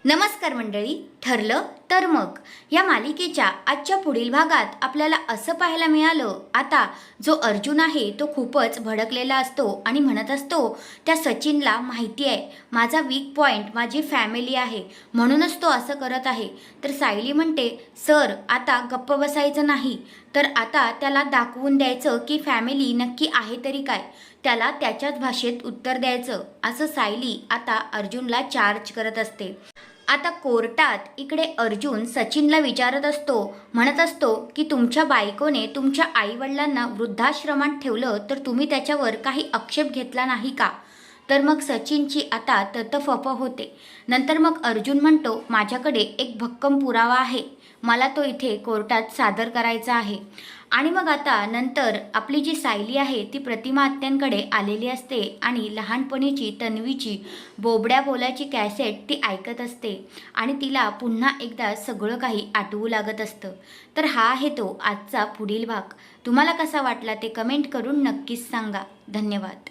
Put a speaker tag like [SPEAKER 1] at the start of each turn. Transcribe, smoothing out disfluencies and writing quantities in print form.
[SPEAKER 1] नमस्कार मंडळी, ठरलं तर मग या मालिकेच्या आजच्या पुढील भागात आपल्याला असं पाहायला मिळालं, आता जो अर्जुन आहे तो खूपच भडकलेला असतो आणि म्हणत असतो त्या सचिनला माहिती आहे माझा वीक पॉईंट माझी फॅमिली आहे, म्हणूनच तो असं करत आहे. तर सायली म्हणते, सर आता गप्प बसायचं नाही, तर आता त्याला दाखवून द्यायचं की फॅमिली नक्की आहे तरी काय, त्याला त्याच्याच भाषेत उत्तर द्यायचं, असं सायली आता अर्जुनला चार्ज करत असते. आता कोर्टात इकडे अर्जुन सचिनला विचारत असतो, म्हणत असतो की तुमच्या बायकोने तुमच्या आईवडिलांना वृद्धाश्रमात ठेवलं तर तुम्ही त्याच्यावर काही आक्षेप घेतला नाही का? तर मग सचिनची आता ततफप होते. नंतर मग अर्जुन म्हणतो, माझ्याकडे एक भक्कम पुरावा आहे, मला तो इथे कोर्टात सादर करायचा आहे. आणि मग आता नंतर आपली जी सायली आहे ती प्रतिमा आत्यांकडे आलेली असते आणि लहानपणीची तन्वीची बोबड्या बोलाची कॅसेट ती ऐकत असते आणि तिला पुन्हा एकदा सगळं काही आठवू लागत असतं. तर हा आहे तो आजचा पुढील भाग. तुम्हाला कसा वाटला ते कमेंट करून नक्कीच सांगा. धन्यवाद.